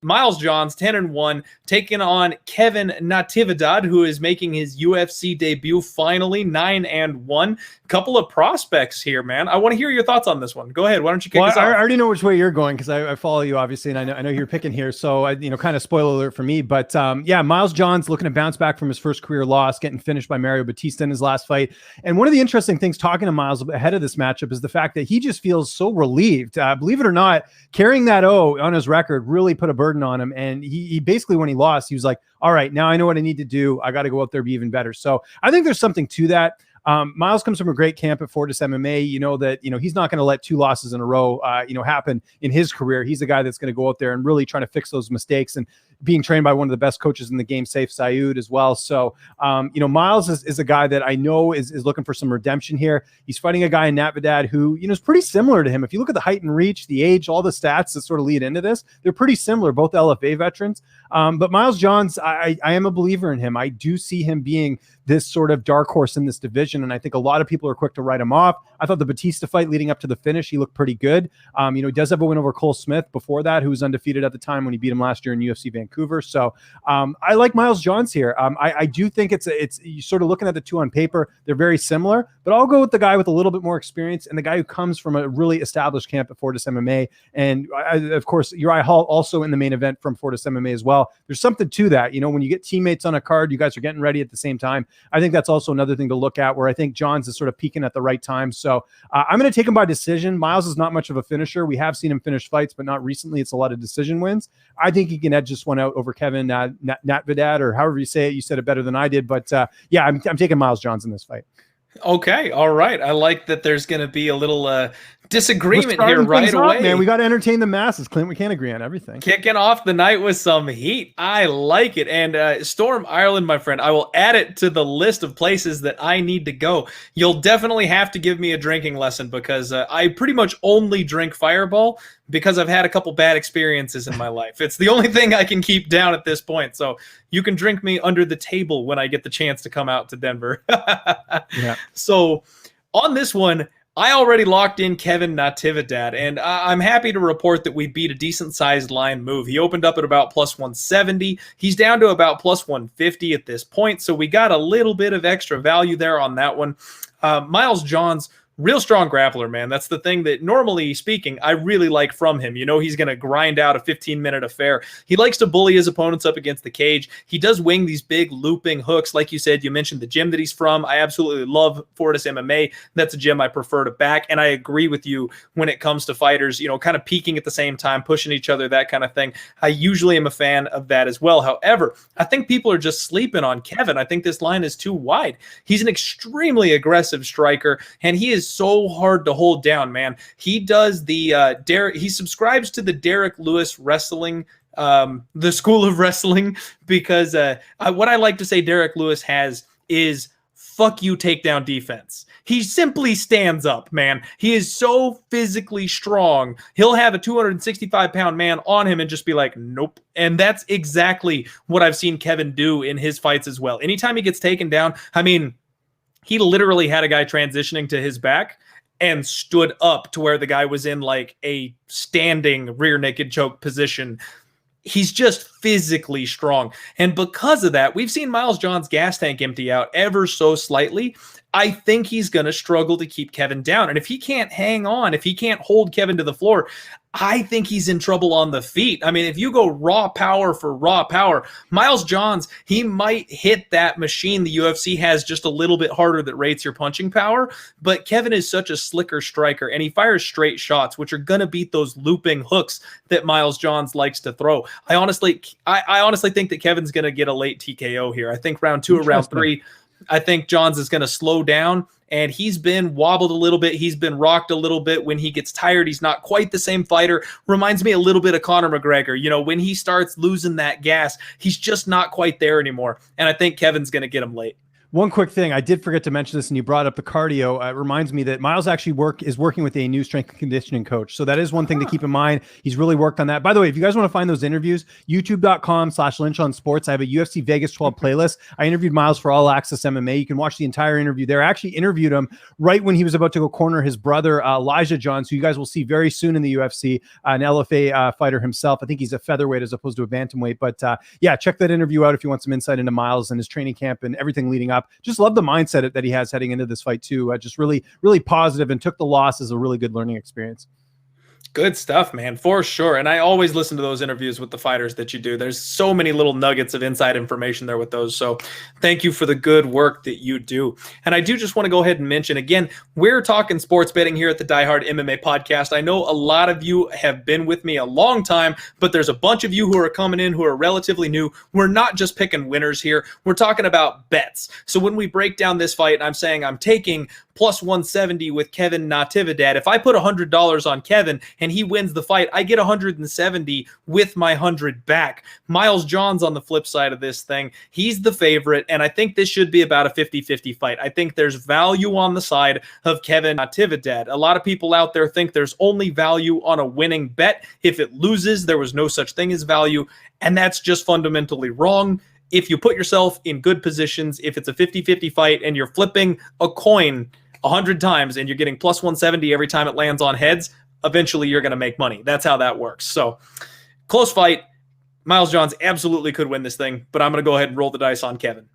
Miles Johns, 10-1, taking on Kevin Natividad, who is making his UFC debut finally, 9-1. Couple of prospects here, man. I want to hear your thoughts on this one. Go ahead. Why don't you kick us off? I already know which way you're going because I follow you, obviously, and I know you're picking here. So, kind of spoiler alert for me. But, Miles Johns looking to bounce back from his first career loss, getting finished by Mario Batista in his last fight. And one of the interesting things talking to Miles ahead of this matchup is the fact that he just feels so relieved. Believe it or not, carrying that O on his record really put a burden on him. And he basically, when he lost, he was like, all right, now I know what I need to do. I got to go out there and be even better. So I think there's something to that. Miles comes from a great camp at Fortis MMA. You know that, he's not going to let 2 losses in a row, happen in his career. He's a guy that's going to go out there and really try to fix those mistakes, and being trained by one of the best coaches in the game, Saif Saud, as well. So, Miles is a guy that I know is looking for some redemption here. He's fighting a guy in Natividad who, is pretty similar to him. If you look at the height and reach, the age, all the stats that sort of lead into this, they're pretty similar, both LFA veterans. But Miles Johns, I am a believer in him. I do see him being this sort of dark horse in this division, and I think a lot of people are quick to write him off. I thought the Batista fight leading up to the finish, he looked pretty good. He does have a win over Cole Smith before that, who was undefeated at the time when he beat him last year in UFC Vancouver. So I like Miles Johns here. I do think it's you sort of looking at the two on paper, they're very similar, but I'll go with the guy with a little bit more experience and the guy who comes from a really established camp at Fortis MMA. And of course, Uriah Hall also in the main event from Fortis MMA as well. There's something to that. When you get teammates on a card, you guys are getting ready at the same time. I think that's also another thing to look at, where I think Johns is sort of peaking at the right time. So I'm going to take him by decision. Miles is not much of a finisher. We have seen him finish fights, but not recently. It's a lot of decision wins. I think he can edge this one out over Kevin Natividad, or however you say it. You said it better than I did, but I'm taking Miles Johns in this fight. Okay, all right. I like that there's going to be a little disagreement here right away. Man, we got to entertain the masses, Clint. We can't agree on everything. Kicking off the night with some heat. I like it. And Storm Ireland, my friend, I will add it to the list of places that I need to go. You'll definitely have to give me a drinking lesson, because I pretty much only drink Fireball because I've had a couple bad experiences in my life. It's the only thing I can keep down at this point. So you can drink me under the table when I get the chance to come out to Denver. Yeah. So on this one, I already locked in Kevin Natividad, and I'm happy to report that we beat a decent-sized line move. He opened up at about plus 170. He's down to about plus 150 at this point, so we got a little bit of extra value there on that one. Miles Johns, real strong grappler, man. That's the thing that, normally speaking, I really like from him. He's going to grind out a 15-minute affair. He likes to bully his opponents up against the cage. He does wing these big looping hooks. Like you said, you mentioned the gym that he's from. I absolutely love Fortis MMA. That's a gym I prefer to back, and I agree with you when it comes to fighters, kind of peaking at the same time, pushing each other, that kind of thing. I usually am a fan of that as well. However, I think people are just sleeping on Kevin. I think this line is too wide. He's an extremely aggressive striker, and he is so hard to hold down, man. He does the he subscribes to the Derek Lewis wrestling, the school of wrestling, because what I like to say Derek Lewis has is fuck you takedown defense. He simply stands up, man. He is so physically strong. He'll have a 265-pound man on him and just be like, nope. And that's exactly what I've seen Kevin do in his fights as well. Anytime he gets taken down, he literally had a guy transitioning to his back and stood up to where the guy was in like a standing rear naked choke position. He's just physically strong. And because of that, we've seen Miles Johns' gas tank empty out ever so slightly. I think he's going to struggle to keep Kevin down. And if he can't hang on, if he can't hold Kevin to the floor, I think he's in trouble on the feet. If you go raw power for raw power, Miles Johns, he might hit that machine the UFC has just a little bit harder that rates your punching power. But Kevin is such a slicker striker, and he fires straight shots, which are going to beat those looping hooks that Miles Johns likes to throw. I honestly think that Kevin's going to get a late TKO here. I think round 2 or round 3, I think Johns is going to slow down, and he's been wobbled a little bit. He's been rocked a little bit. When he gets tired, he's not quite the same fighter. Reminds me a little bit of Conor McGregor. When he starts losing that gas, he's just not quite there anymore. And I think Kevin's going to get him late. One quick thing, I did forget to mention this, and you brought up the cardio. It reminds me that Miles actually is working with a new strength and conditioning coach. So that is one thing to keep in mind. He's really worked on that. By the way, if you guys want to find those interviews, youtube.com/Lynch on Sports. I have a UFC Vegas 12 playlist. I interviewed Miles for All Access MMA. You can watch the entire interview there. I actually interviewed him right when he was about to go corner his brother, Elijah Johns, who you guys will see very soon in the UFC, an LFA fighter himself. I think he's a featherweight as opposed to a bantamweight. But yeah, check that interview out if you want some insight into Miles and his training camp and everything leading up. Just love the mindset that he has heading into this fight too. Just really, really positive, and took the loss as a really good learning experience. Good stuff, man, for sure. And I always listen to those interviews with the fighters that you do. There's so many little nuggets of inside information there with those. So thank you for the good work that you do. And I do just want to go ahead and mention again, we're talking sports betting here at the Die Hard MMA Podcast. I know a lot of you have been with me a long time, but there's a bunch of you who are coming in who are relatively new. We're not just picking winners here. We're talking about bets. So when we break down this fight, I'm saying I'm taking plus 170 with Kevin Natividad. If I put $100 on Kevin and he wins the fight, I get 170 with my 100 back. Miles Johns on the flip side of this thing, he's the favorite, and I think this should be about a 50-50 fight. I think there's value on the side of Kevin Natividad. A lot of people out there think there's only value on a winning bet. If it loses, there was no such thing as value, and that's just fundamentally wrong. If you put yourself in good positions, if it's a 50-50 fight and you're flipping a coin 100 times and you're getting plus 170 every time it lands on heads, eventually you're going to make money. That's how that works. So close fight. Miles Johns absolutely could win this thing, but I'm going to go ahead and roll the dice on Kevin.